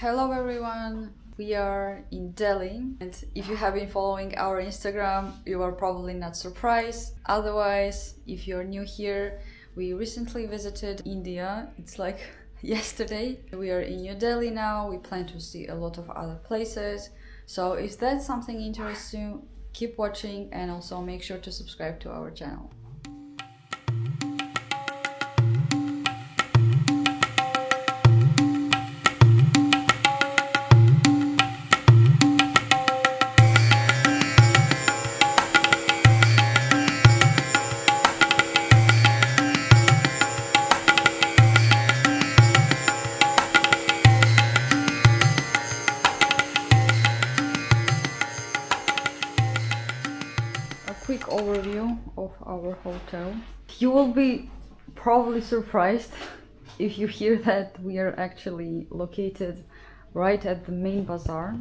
Hello everyone, we are in Delhi, and if you have been following our Instagram, you are probably not surprised. Otherwise, if you're new here, we recently visited India. It's like yesterday. We are in New Delhi now. We plan to see a lot of other places. So if that's something interests you, keep watching and also make sure to subscribe to our channel. Quick overview of our hotel. You will be probably surprised if you hear that we are actually located right at the main bazaar.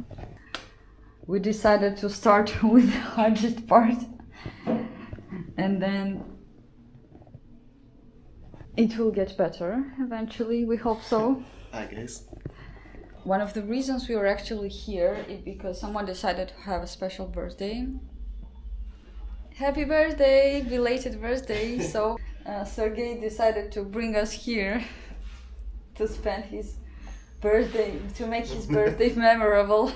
We decided to start with the hardest part and then it will get better eventually, we hope so. I guess. One of the reasons we were actually here is because someone decided to have a special birthday. Happy birthday, belated birthday. So Sergey decided to bring us here to spend his birthday, to make his birthday memorable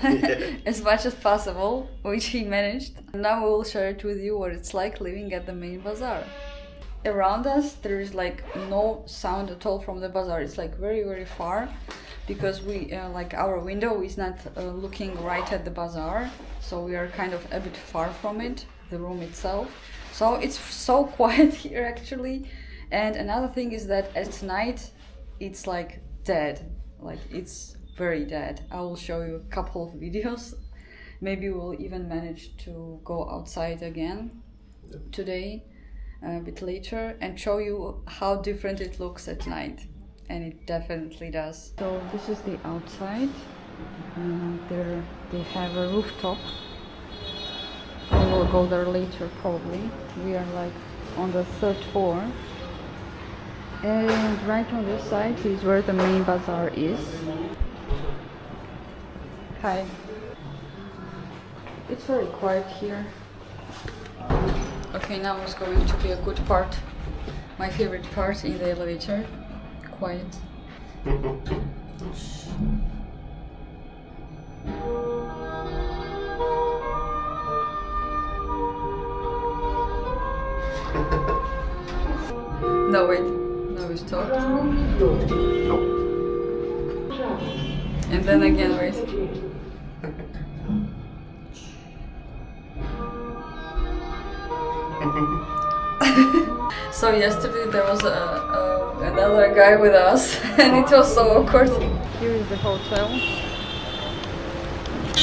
as much as possible, which he managed. Now we will share it with you what it's like living at the main bazaar. Around us there is like no sound at all from the bazaar. It's like very far because we like our window is not looking right at the bazaar, so we are kind of a bit far from it, the room itself. So it's so quiet here actually. And another thing is that at night it's like dead, like it's very dead. I will show you a couple of videos. Maybe we'll even manage to go outside again today a bit later and show you how different it looks at night, and it definitely does. So this is the outside. There they have a rooftop. I will go there later probably. We are like on the third floor, and right on this side is where the main bazaar is. Hi. It's very quiet here. Okay, now it's going to be a good part, my favorite part in the elevator. Quiet. No, wait. Now we stop. Nope. And then again, wait. So yesterday there was another guy with us and it was so awkward. Here is the hotel.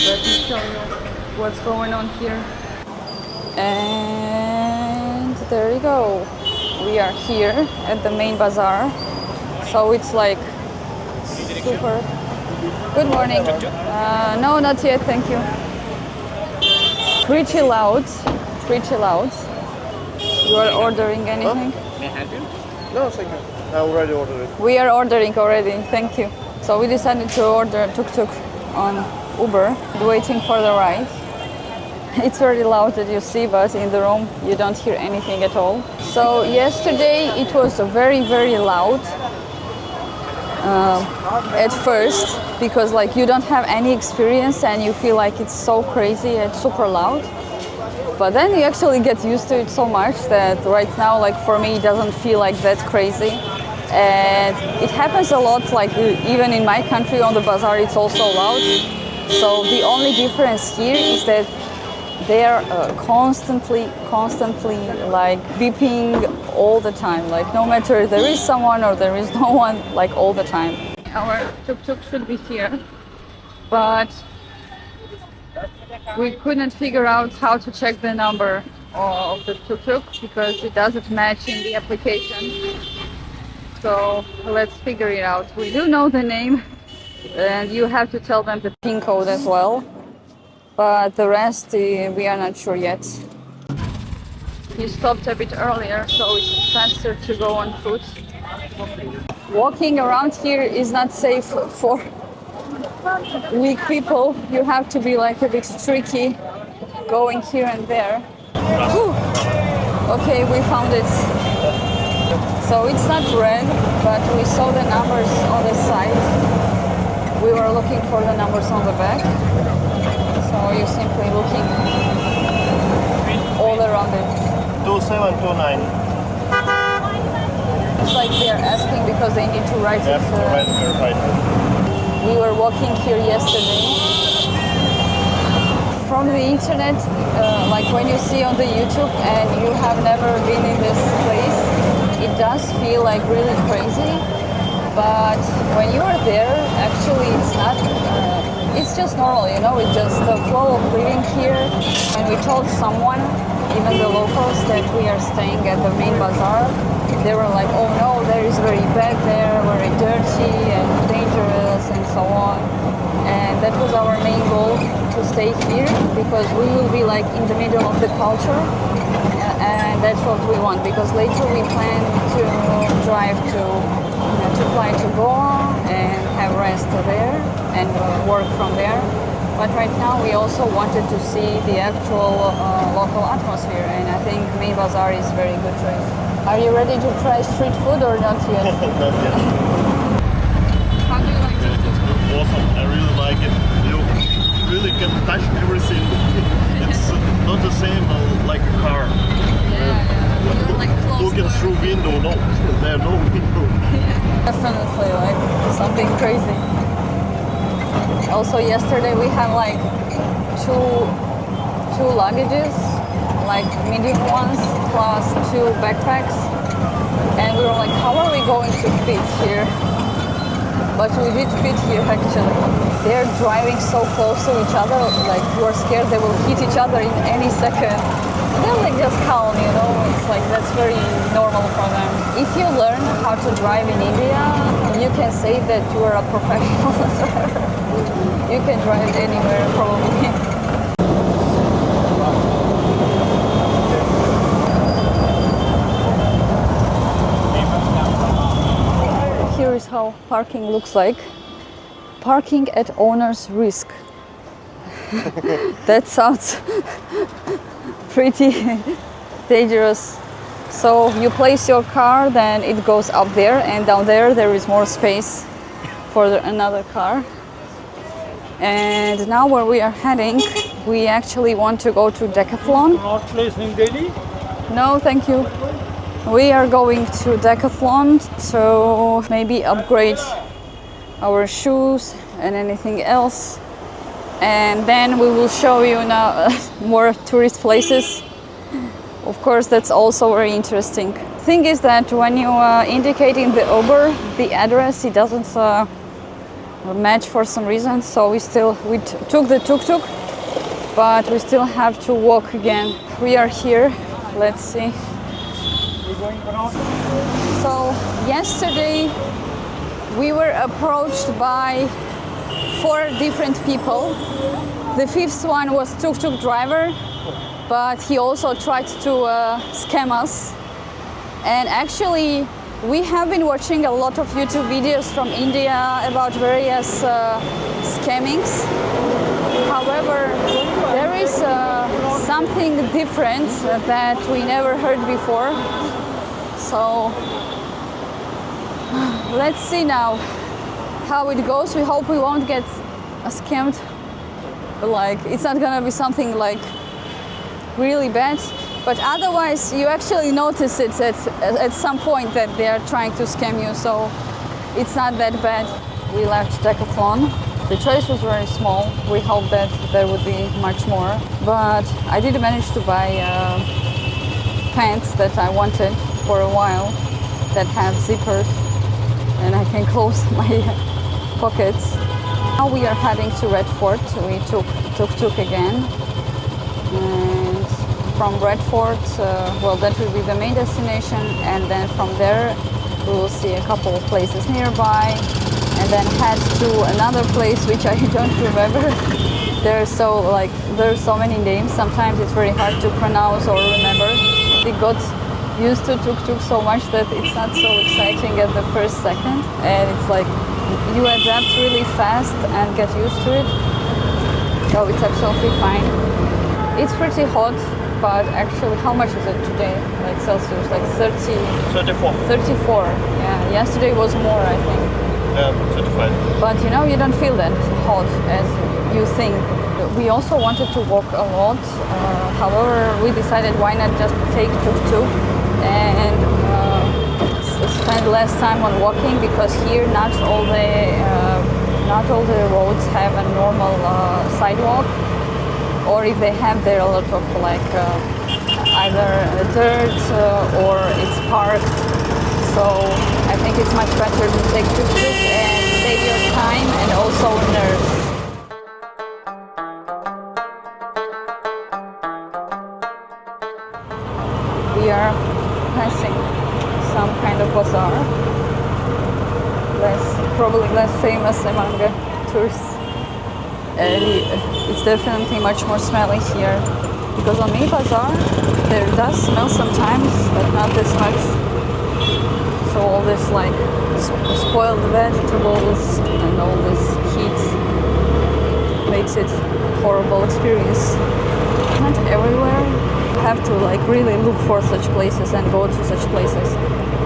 Let me show you what's going on here. And there you go. We are here at the main bazaar. So it's like super. Good morning. No, not yet, thank you. Pretty loud. Pretty loud. You are ordering anything? May I help you? No, thank you. I already ordered it. We are ordering already, thank you. So we decided to order Tuk-tuk on Uber, waiting for the ride. It's very loud that you see, but in the room you don't hear anything at all. So yesterday it was very loud at first, because like you don't have any experience and you feel like it's so crazy and super loud. But then you actually get used to it so much that right now, like for me, it doesn't feel like that crazy. And it happens a lot, like even in my country on the bazaar, it's also loud. So the only difference here is that they are constantly like beeping all the time. Like no matter there is someone or there is no one, like all the time. Our tuk-tuk should be here, but we couldn't figure out how to check the number of the tuk-tuk because it doesn't match in the application. So let's figure it out. We do know the name and you have to tell them the PIN code as well. But the rest we are not sure yet. He stopped a bit earlier, so it's faster to go on foot. Walking around here is not safe for weak people, you have to be like a bit tricky going here and there. Whew. Okay, we found it. So it's not red, but we saw the numbers on the side. We were looking for the numbers on the back. So you're simply looking all around it. 2729. It's like they're asking because they need to write it. Right. We were walking here yesterday. From the internet, like when you see on the YouTube and you have never been in this place, it does feel like really crazy. But when you are there, actually it's not, it's just normal, you know, it's just the flow of living here. And we told someone, even the locals, that we are staying at the main bazaar. They were like, oh no, there is very bad there, very dirty and dangerous and so on. And that was our main goal, to stay here, because we will be like in the middle of the culture. And that's what we want, because later we plan to drive to fly to Goa and have rest there and work from there. But right now we also wanted to see the actual local atmosphere, and I think main bazaar is very good choice. Are you ready to try street food or not yet? Not yet. How do you like it? It's awesome. I really like it. You really can touch everything. It's not the same like a car. You're like close Looking to through window, no, there no window. Definitely like something crazy. Also yesterday we had like two luggages, like medium ones, plus 2 backpacks, and we were like, how are we going to fit here? But we did fit here actually. They're driving so close to each other, like we're scared they will hit each other in any second. They're like just calm, you know, it's like that's very normal for them. If you learn how to drive in India, you can say that you are a professional driver. You can drive anywhere probably. Here is how parking looks like. Parking at owner's risk. That sounds pretty dangerous. So you place your car, then it goes up there, and down there is more space for another car. And now where we are heading, we actually want to go to Decathlon. Not place in Delhi? No, thank you. We are going to Decathlon to maybe upgrade our shoes and anything else. And then we will show you now more tourist places. Of course, that's also very interesting. Thing is that when you indicate in the Uber the address, it doesn't match for some reason. So we took the tuk-tuk, but we still have to walk again. We are here. Let's see. So yesterday we were approached by 4 different people. The 5th one was tuk-tuk driver, but he also tried to scam us. And actually we have been watching a lot of YouTube videos from India about various scammings. However, there is something different that we never heard before. So let's see now how it goes. We hope we won't get scammed. Like, it's not gonna be something like really bad, but otherwise you actually notice it at some point that they are trying to scam you, so it's not that bad. We left Decathlon. The choice was very small. We hoped that there would be much more, but I did manage to buy pants that I wanted for a while that have zippers and I can close my pockets. Now we are heading to Redford. We took tuk-tuk again, and from Redford, well, that will be the main destination, and then from there we will see a couple of places nearby and then head to another place which I don't remember. There's so many names, sometimes it's very hard to pronounce or remember. We got used to tuk-tuk so much that it's not so exciting at the first second, and it's like you adapt really fast and get used to it. So it's absolutely fine. It's pretty hot, but actually, how much is it today? Like Celsius, like 30? 34. 34. Yeah, yesterday was more, I think. 35. But you know, you don't feel that hot as you think. We also wanted to walk a lot. However, we decided why not just take tuk-tuk and spend less time on walking, because here not all the roads have a normal sidewalk, or if they have, there are a lot of like either dirt or it's parked. So I think it's much better to take tuk-tuk and save your time and also nerves. We are passing some kind of bazaar, probably less famous among tourists. It's definitely much more smelly here, because on May Bazar there does smell sometimes, but not this much. So all this like spoiled vegetables and all this heat makes it a horrible experience. Not everywhere you have to like really look for such places and go to such places,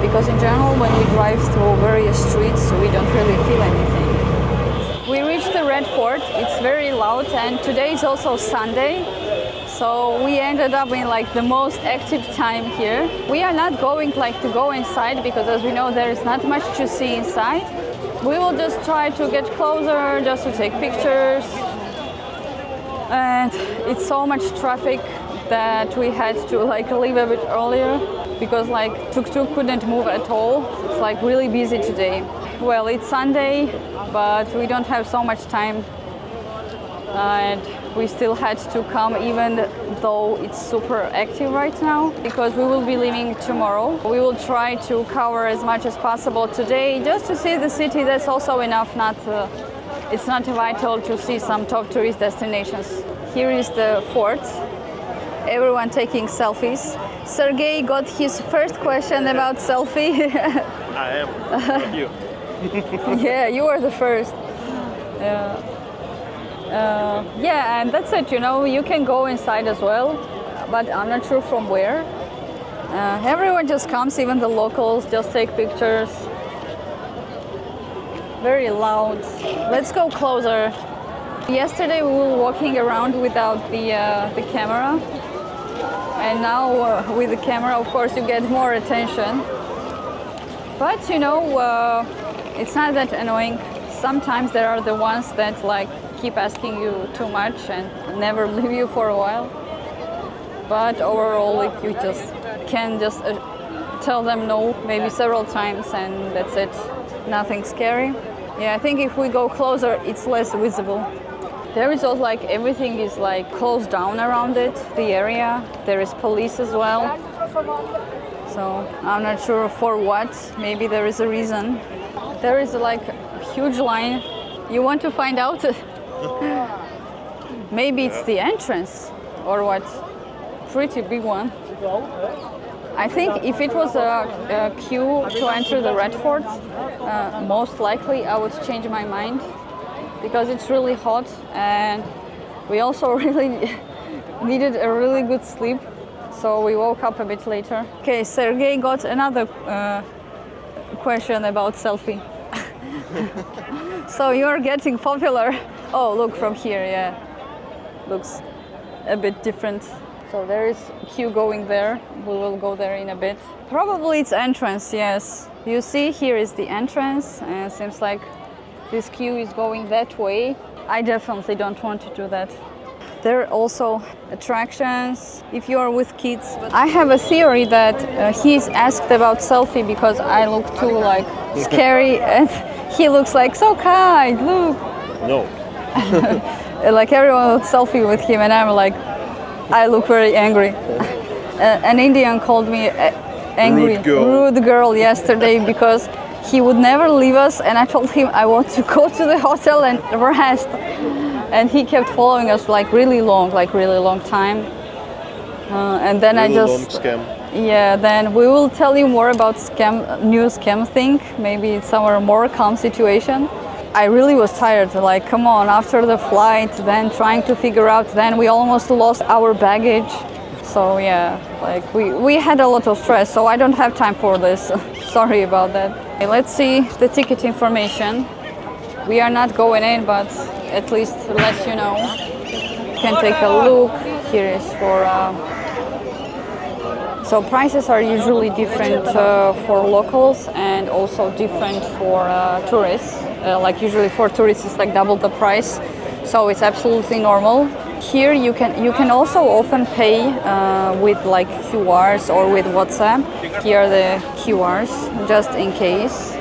because in general when we drive through various streets we don't really feel anything. We reached the Red Fort. It's very loud, and today is also Sunday, so we ended up in like the most active time here. We are not going like to go inside, because as we know there is not much to see inside. We will just try to get closer just to take pictures, and it's so much traffic that we had to like leave a bit earlier, because like tuk-tuk couldn't move at all. It's like really busy today. Well, it's Sunday, but we don't have so much time, and we still had to come even though it's super active right now, because we will be leaving tomorrow. We will try to cover as much as possible today just to see the city. That's also enough. It's not vital to see some top tourist destinations. Here is the fort. Everyone taking selfies. Sergey got his first question about selfie. I am. Not you. Yeah, you were the first. Yeah, and that's it. You know, you can go inside as well, but I'm not sure from where. Everyone just comes, even the locals, just take pictures. Very loud. Let's go closer. Yesterday we were walking around without the camera, and now with the camera, of course, you get more attention. But you know, it's not that annoying. Sometimes there are the ones that like keep asking you too much and never leave you for a while. But overall, like, you just can just tell them no maybe several times, and that's it. Nothing scary. Yeah, I think if we go closer, it's less visible. There is also like everything is like closed down around it, the area. There is police as well. So I'm not sure for what. Maybe there is a reason. There is like a huge line. You want to find out? Maybe it's the entrance or what? Pretty big one. I think if it was a queue to enter the Red Fort, most likely I would change my mind, because it's really hot and we also really needed a really good sleep, so we woke up a bit later. Okay, Sergey got another question about selfie. So you're getting popular. Oh, look from here, yeah. Looks a bit different. So there is a queue going there. We will go there in a bit. Probably it's entrance, yes. You see, here is the entrance, and it seems like this queue is going that way. I definitely don't want to do that. There are also attractions if you are with kids. I have a theory that he's asked about selfie because I look too like scary, and he looks like so kind. Look. No. Like everyone would selfie with him, and I'm like, I look very angry. An Indian called me angry, rude girl yesterday because he would never leave us, and I told him I want to go to the hotel and rest. And he kept following us like really long time. And then really I just long scam. Yeah, then we will tell you more about new scam thing. Maybe it's our more calm situation. I really was tired, like come on, after the flight, then trying to figure out, then we almost lost our baggage. So yeah, like we had a lot of stress, so I don't have time for this. Sorry about that. Okay, let's see the ticket information. We are not going in, but at least let you know. You can take a look. Here is for so prices are usually different for locals and also different for tourists. Like usually for tourists it's like double the price, so it's absolutely normal. Here you can also often pay with like QRs or with WhatsApp. Here are the QRs just in case.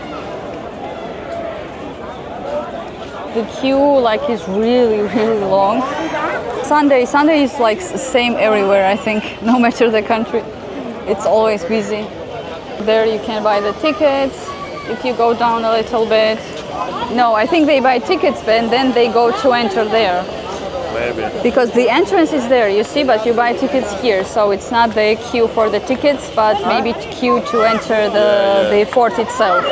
The queue like is really long. Sunday is like same everywhere, I think, no matter the country. It's always busy. There you can buy the tickets. If you go down a little bit. No, I think they buy tickets and then they go to enter there. Maybe. Because the entrance is there, you see, but you buy tickets here. So it's not the queue for the tickets, but maybe queue to enter the fort itself.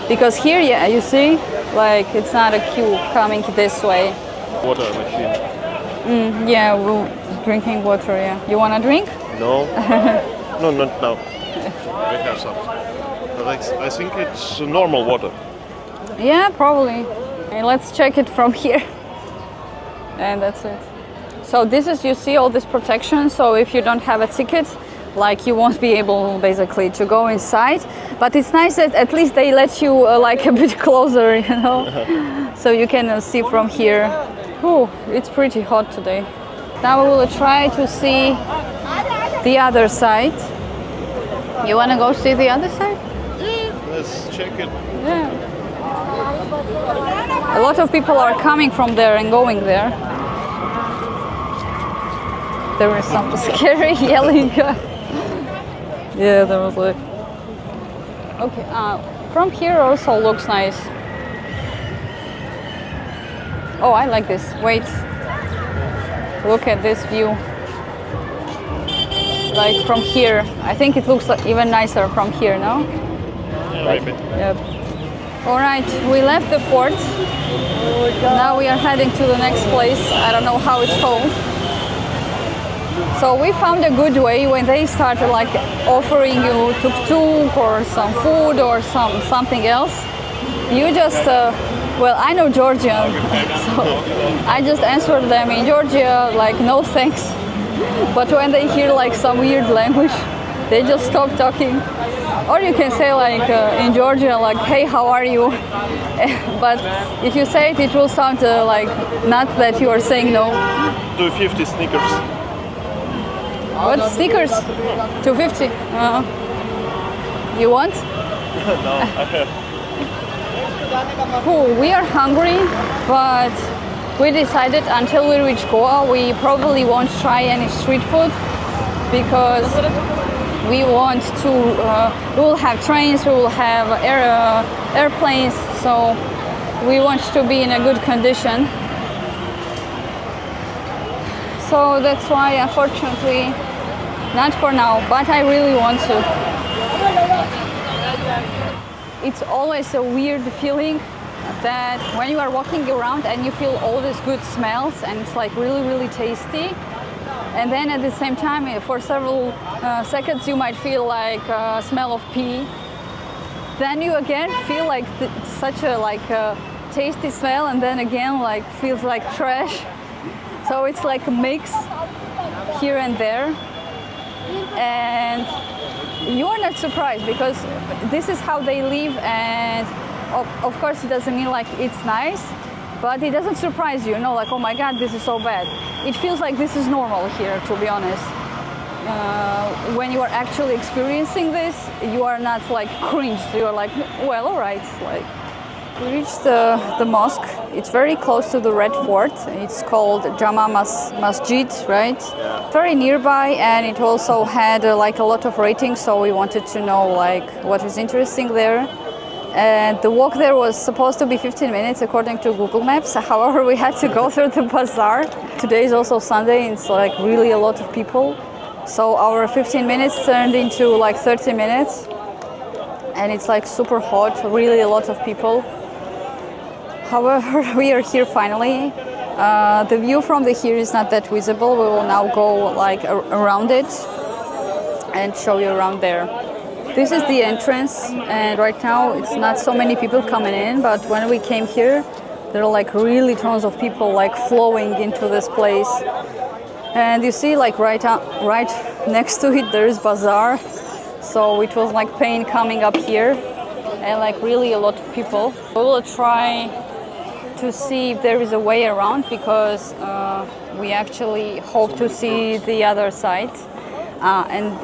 Because here, yeah, you see, like it's not a queue coming this way. Water machine. Yeah, we're drinking water, yeah. You want to drink? No. No, not now. We have some. But I think it's normal water. Yeah, probably. Okay, let's check it from here. And that's it. So this is, you see all this protection, so if you don't have a ticket, like you won't be able basically to go inside. But it's nice that at least they let you like a bit closer, you know, so you can see from here. Oh, it's pretty hot today. Now we will try to see the other side. You want to go see the other side? Let's check it. Yeah. A lot of people are coming from there and going there. There was some scary yelling. Yeah, there was like... Okay, from here also looks nice. Oh, I like this. Wait. Look at this view. Like from here. I think it looks like even nicer from here, no? Yeah, like, maybe. Yep. All right, we left the fort. Now we are heading to the next place. I don't know how it's called. So we found a good way when they started like offering you tuk-tuk or some food or something else. You just, well, I know Georgian, so I just answered them in Georgia, like no thanks. But when they hear like some weird language, they just stop talking. Or you can say like in Georgia, like, hey, how are you? But if you say it, it will sound like not that you are saying no. 250 sneakers. What, sneakers? 250. You want? No, I have. Oh, we are hungry, but we decided until we reach Goa, we probably won't try any street food because we want to, we will have trains, we will have airplanes, so we want to be in a good condition. So that's why, unfortunately, not for now, but I really want to. It's always a weird feeling that when you are walking around and you feel all these good smells and it's like really tasty, and then at the same time for several seconds you might feel like a smell of pee, then you again feel like such a tasty smell, and then again like feels like trash. So it's like a mix here and there, and you are not surprised because this is how they live, and of course it doesn't mean like it's nice, but it doesn't surprise you, you know, like, oh my god, this is so bad. It feels like this is normal here, to be honest. When you are actually experiencing this, you are not like cringed, you are like, well, all right. Like, we reached the mosque. It's very close to the Red Fort. It's called Jama Masjid, right? Yeah. Very nearby, and it also had like a lot of ratings, so we wanted to know like what is interesting there. And the walk there was supposed to be 15 minutes according to Google Maps. However, we had to go through the Bazar. Today is also Sunday, and it's like really a lot of people. So our 15 minutes turned into like 30 minutes. And it's like super hot, really a lot of people. However, we are here finally. The view from here is not that visible. We will now go like around it and show you around there. This is the entrance, and right now it's not so many people coming in, but when we came here, there are like really tons of people like flowing into this place. And you see like right next to it there is Bazar. So it was like pain coming up here, and like really a lot of people. We will try to see if there is a way around, because we actually hope to see the other side. And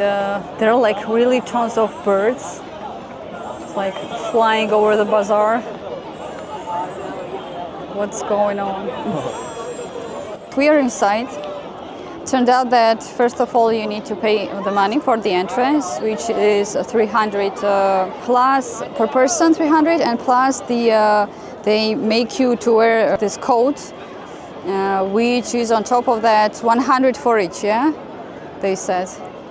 there are like really tons of birds. It's like flying over the bazaar. What's going on? We are inside. Turned out that first of all you need to pay the money for the entrance, which is 300 plus per person, 300, and plus they make you to wear this coat, which is on top of that 100 for each, yeah? They said.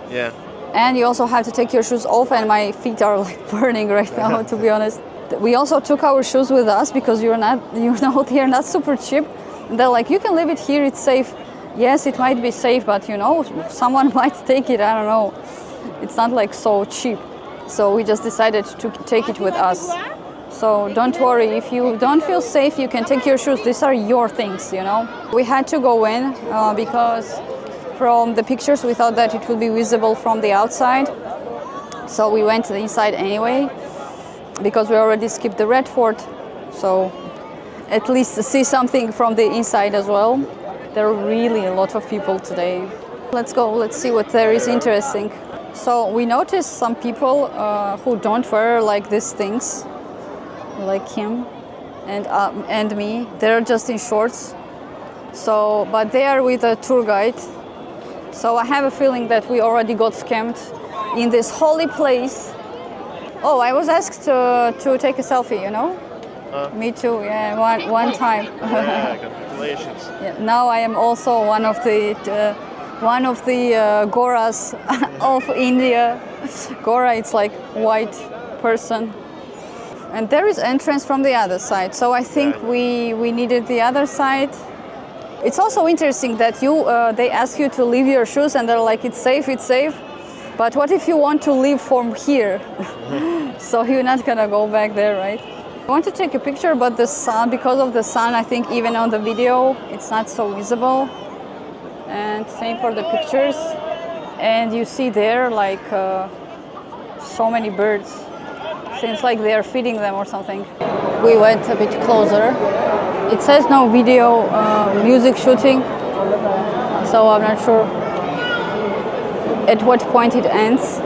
Yeah. And you also have to take your shoes off, and my feet are like burning right now, to be honest. We also took our shoes with us because they're not super cheap. They're like, you can leave it here, it's safe. Yes, it might be safe, but you know, someone might take it, I don't know. It's not like so cheap. So we just decided to take it with us. So don't worry, if you don't feel safe, you can take your shoes. These are your things, you know. We had to go in because from the pictures we thought that it would be visible from the outside. So we went to the inside anyway, because we already skipped the Red Fort. So at least see something from the inside as well. There are really a lot of people today. Let's go, let's see what there is interesting. So we noticed some people who don't wear like these things, like him and me. They're just in shorts. So, but they are with a tour guide. So I have a feeling that we already got scammed in this holy place. Oh, I was asked to take a selfie, you know? Me too, yeah, one time. Yeah, congratulations. Yeah, now I am also one of the Goras of India. Gora, it's like white person. And there is entrance from the other side. So I think we needed the other side. It's also interesting that they ask you to leave your shoes, and they're like, it's safe, it's safe. But what if you want to leave from here? So you're not gonna go back there, right? I want to take a picture, but the sun, because of the sun, I think even on the video, it's not so visible. And same for the pictures. And you see there like so many birds. Seems like they are feeding them or something. We went a bit closer. It says no video, music shooting. So I'm not sure at what point it ends.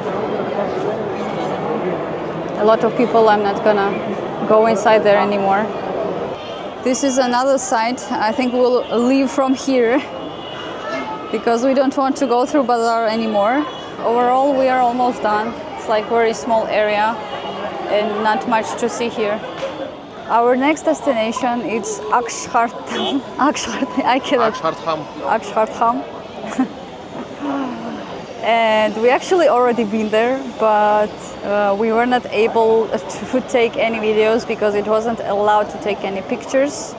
A lot of people, I'm not gonna go inside there anymore. This is another side. I think we'll leave from here because we don't want to go through Bazar anymore. Overall, we are almost done. It's like a very small area and not much to see here. Our next destination is Akshardham. Akshardham. And we actually already been there, but we were not able to take any videos because it wasn't allowed to take any pictures,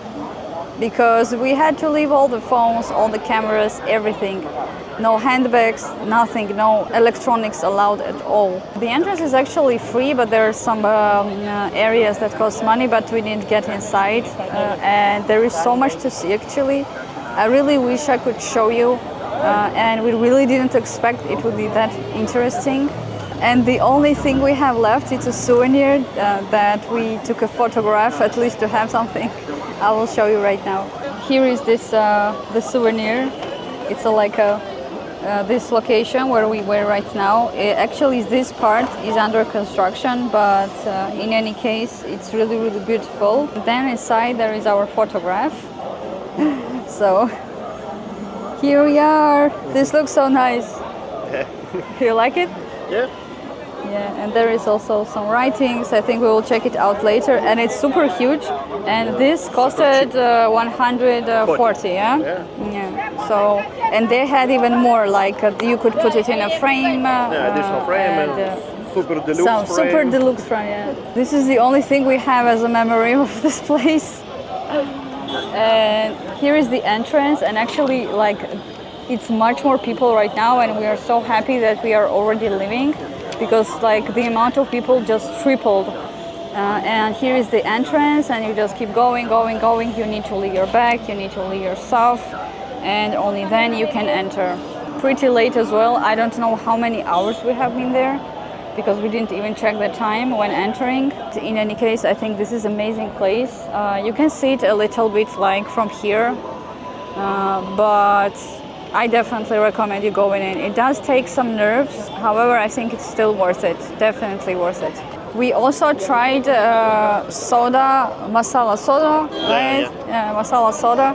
because we had to leave all the phones, all the cameras, everything. No handbags, nothing, no electronics allowed at all. The entrance is actually free, but there are some areas that cost money, but we didn't get inside. And there is so much to see actually. I really wish I could show you. And we really didn't expect it would be that interesting. And the only thing we have left is a souvenir that we took a photograph, at least to have something. I will show you right now. Here is this the souvenir. It's this location where we were right now. Actually, this part is under construction, but in any case, it's really, really beautiful. Then inside there is our photograph. So here we are. This looks so nice. You like it? Yeah. Yeah, and there is also some writings. I think we will check it out later. And it's super huge. And this costed 140, yeah? Yeah. So, and they had even more, like you could put it in a frame. Additional frame and super deluxe some frame. super deluxe frame, yeah. This is the only thing we have as a memory of this place. And here is the entrance, and actually, like, it's much more people right now, and we are so happy that we are already leaving, because like the amount of people just tripled. And here is the entrance, and you just keep going. You need to leave your bag, you need to leave your stuff, and only then you can enter. Pretty late as well. I don't know how many hours we have been there, because we didn't even check the time when entering. In any case, I think this is an amazing place. You can see it a little bit like from here, but I definitely recommend you going in. It does take some nerves, however, I think it's still worth it, definitely worth it. We also tried soda, masala soda, right? Yeah, masala soda.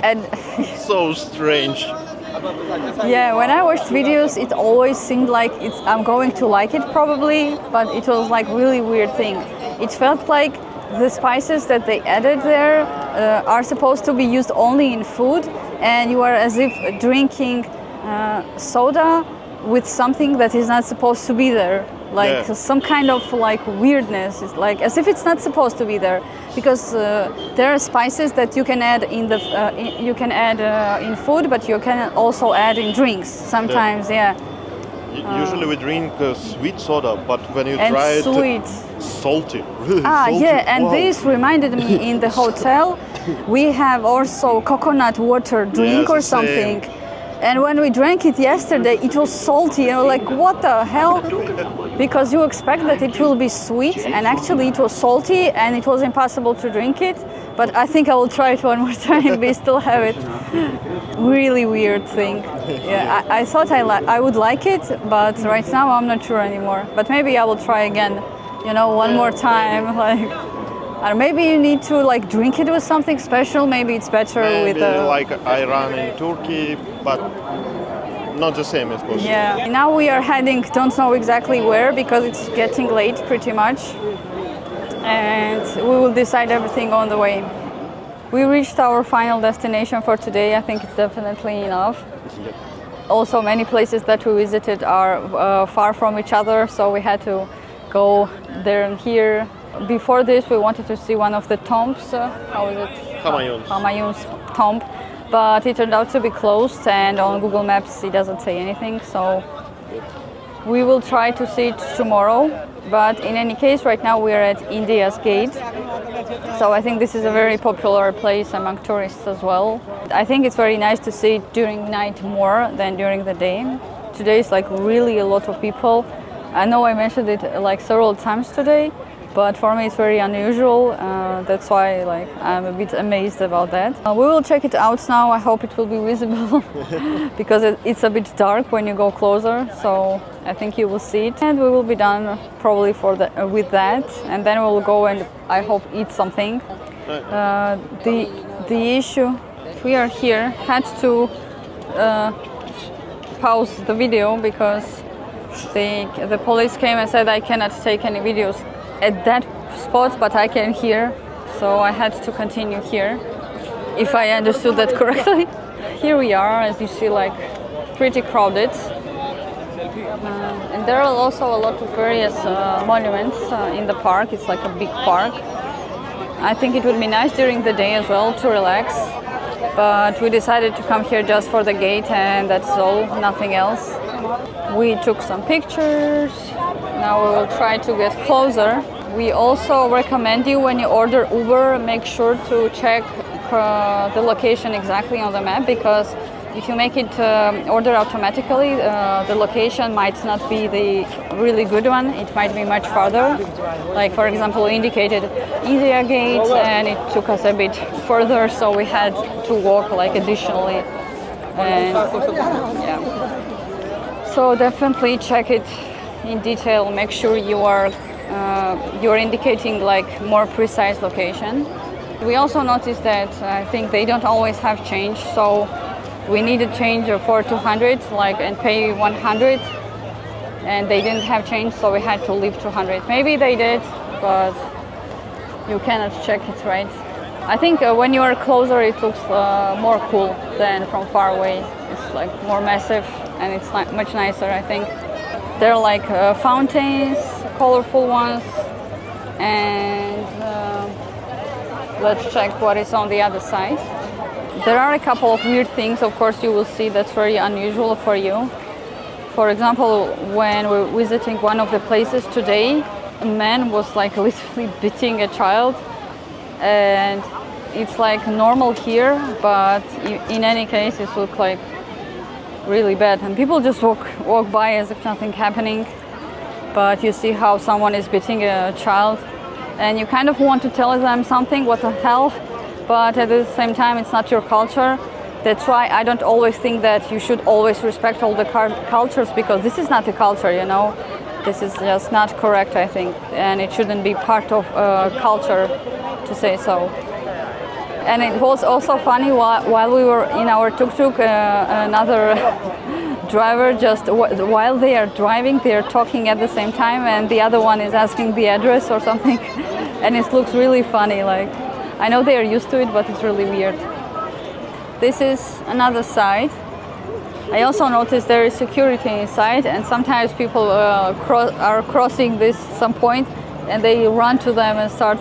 And So strange. yeah, when I watched videos, it always seemed like I'm going to like it probably, but it was like really weird thing. It felt like the spices that they added there are supposed to be used only in food, and you are as if drinking soda with something that is not supposed to be there. Like some kind of like weirdness. It's like as if it's not supposed to be there, because there are spices that you can add in the in food, but you can also add in drinks sometimes. Yeah. Usually we drink sweet soda, but when you try sweet. it, salty, really salty. Yeah, and wow. this reminded me in the hotel. We have also coconut water drink or something. Same. And when we drank it yesterday, it was salty, and we're like, what the hell? Because you expect that it will be sweet, and actually it was salty, and it was impossible to drink it. But I think I will try it one more time. We still have it. Really weird thing. Yeah, I thought I would like it, but right now I'm not sure anymore. But maybe I will try again, you know, one more time. Like, or maybe you need to like drink it with something special. Maybe it's better Maybe with like Iran in Turkey, but not the same, of course. Yeah. Now we are heading, don't know exactly where, because it's getting late pretty much, and we will decide everything on the way. We reached our final destination for today. I think it's definitely enough. Also, many places that we visited are far from each other, so we had to go there and here. Before this, we wanted to see one of the tombs. How is it? Humayun's tomb. But it turned out to be closed, and on Google Maps it doesn't say anything. So we will try to see it tomorrow. But in any case, right now we are at India's Gate. So I think this is a very popular place among tourists as well. I think it's very nice to see it during night more than during the day. Today is like really a lot of people. I know I mentioned it like several times today, but for me it's very unusual. That's why like I'm a bit amazed about that. We will check it out now. I hope it will be visible because it's a bit dark when you go closer. So I think you will see it, and we will be done probably with that, and then we will go and I hope eat something. The issue, we are here, had to pause the video because the police came and said I cannot take any videos at that spot, but I can here, so I had to continue here, if I understood that correctly. Here we are, as you see, like pretty crowded, and there are also a lot of various monuments in the park. It's like a big park. I think it would be nice during the day as well to relax, but we decided to come here just for the gate, and that's all, nothing else. We took some pictures. Now we will try to get closer. We also recommend you, when you order Uber, make sure to check the location exactly on the map, because if you make it order automatically, the location might not be the really good one. It might be much farther. Like for example, we indicated India Gate, and it took us a bit further, so we had to walk like additionally. And yeah. So definitely check it in detail. Make sure you're indicating like more precise location. We also noticed that I think they don't always have change, so we needed change for 200 and pay 100, and they didn't have change, so we had to leave 200. Maybe they did, but you cannot check it, right? I think when you are closer, it looks more cool than from far away. It's like more massive, and it's much nicer, I think. There are like fountains, colorful ones, and let's check what is on the other side. There are a couple of weird things, of course, you will see that's very unusual for you. For example, when we're visiting one of the places today, a man was like literally beating a child, and it's like normal here, but in any case it looks like really bad, and people just walk by as if nothing happening. But you see how someone is beating a child, and you kind of want to tell them something, what the hell, but at the same time it's not your culture. That's why I don't always think that you should always respect all the cultures, because this is not a culture, you know. This is just not correct, I think, and it shouldn't be part of culture to say so. And it was also funny while we were in our tuk-tuk, another driver, just while they are driving, they are talking at the same time, and the other one is asking the address or something, and it looks really funny. Like, I know they are used to it, but it's really weird. This is another side. I also noticed there is security inside, and sometimes people are crossing this some point, and they run to them and start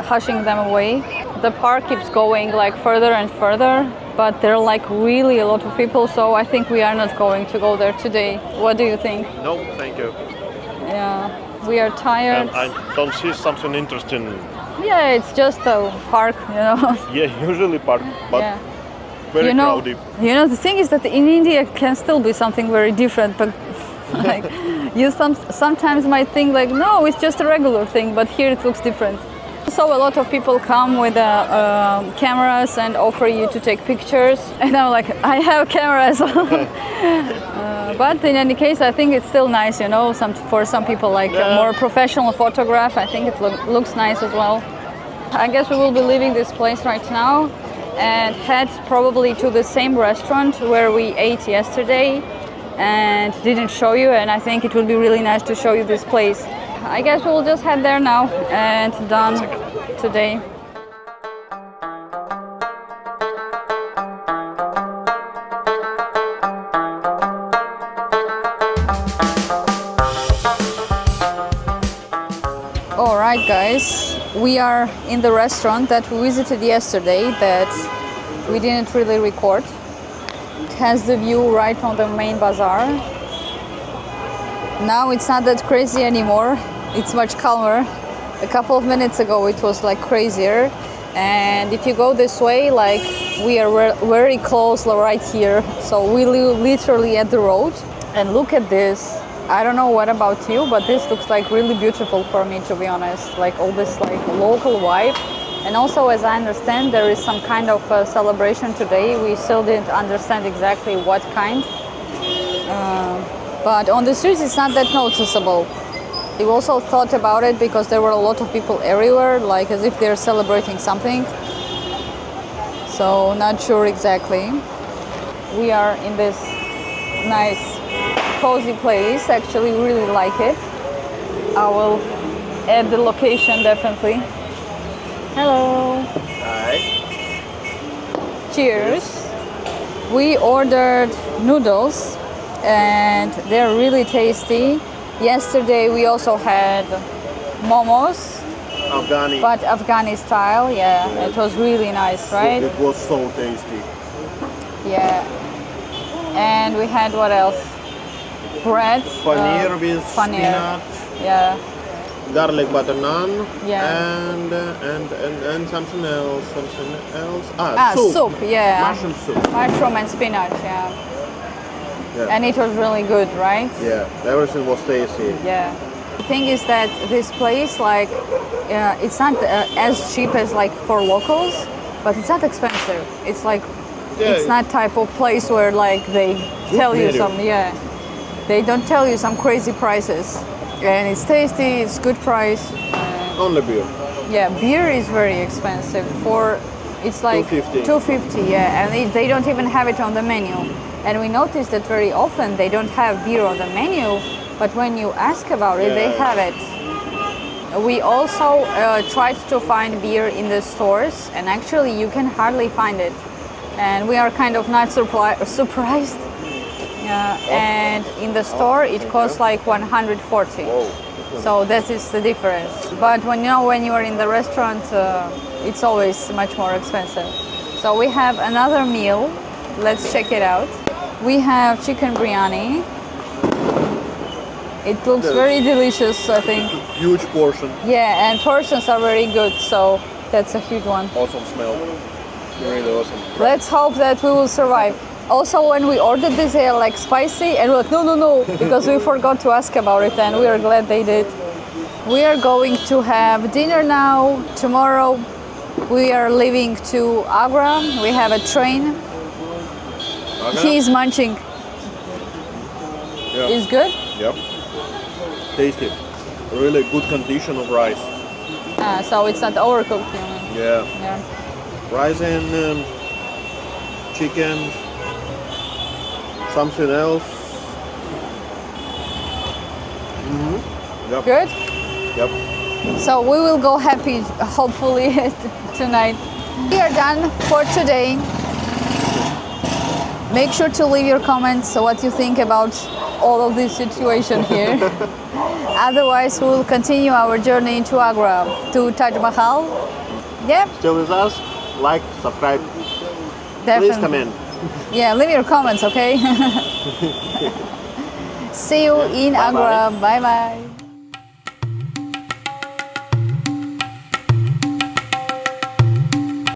hushing them away. The park keeps going like further and further, but there are like really a lot of people, so I think we are not going to go there today. What do you think? No, thank you. Yeah, we are tired. And I don't see something interesting. Yeah, it's just a park, you know. Yeah, usually park, but yeah. very crowded. You know, the thing is that in India can still be something very different, but like you sometimes might think like, no, it's just a regular thing, but here it looks different. So a lot of people come with cameras and offer you to take pictures, and I'm like, I have cameras. But in any case, I think it's still nice, you know, for some people like a more professional photograph, I think it looks nice as well. I guess we will be leaving this place right now and head probably to the same restaurant where we ate yesterday and didn't show you, and I think it would be really nice to show you this place. I guess we'll just head there now and done today. Alright guys, we are in the restaurant that we visited yesterday that we didn't really record. It has the view right on the main bazaar. Now it's not that crazy anymore, it's much calmer. A couple of minutes ago it was like crazier, and if you go this way, like we are very close right here, so we live literally at the road. And look at this. I don't know what about you, but this looks like really beautiful for me, to be honest. Like all this like local vibe. And also, as I understand, there is some kind of celebration today. We still didn't understand exactly what kind. But on the streets it's not that noticeable. We also thought about it because there were a lot of people everywhere, like as if they're celebrating something. So not sure exactly. We are in this nice cozy place. Actually really like it. I will add the location definitely. Hello. Hi. Cheers. We ordered noodles and they're really tasty. Yesterday we also had momos, Afghani. but Afghani style. Yeah, it was really nice, right? It was so tasty. Yeah. And we had what else? Bread. Paneer with paneer. spinach. Yeah. Garlic butter naan. Yeah. And something else. Soup. Yeah. Mushroom soup. Mushroom and spinach. Yeah. Yeah. And it was really good, right? Yeah, everything was tasty. Yeah. The thing is that this place, like, it's not as cheap as like for locals, but it's not expensive. It's like, it's not type of place where like they tell you some, they don't tell you some crazy prices. And it's tasty, it's good price. Only beer. Yeah, beer is very expensive. It's like 250, yeah, and they don't even have it on the menu. And we noticed that very often they don't have beer on the menu, but when you ask about it, they Yeah. have it. We also tried to find beer in the stores, and actually you can hardly find it. And we are kind of not surprised. And in the store it costs like 140. Whoa. So that is the difference. But when you are in the restaurant, it's always much more expensive. So we have another meal. Let's check it out. We have chicken biryani. It looks very delicious, I think. Huge portion. Yeah, and portions are very good, so that's a huge one. Awesome smell. Really awesome. Let's hope that we will survive. Also, when we ordered this, they are like spicy, and we're like, no, because we forgot to ask about it, and we are glad they did. We are going to have dinner now. Tomorrow, we are leaving to Agra. We have a train. Okay. He's munching. Yeah. Is good? Yep. Tasty. Really good condition of rice. So it's not overcooked, you mean? Yeah. Yeah. Rice and chicken. Something else. Yep. Good? Yep. So we will go happy, hopefully, tonight. We are done for today. Make sure to leave your comments what you think about all of this situation here. Otherwise, we will continue our journey into Agra to Taj Mahal. Yeah, Still with us? Like, subscribe. definitely. Please come in. Yeah, leave your comments, okay? See you in Bye-bye. Agra. Bye bye.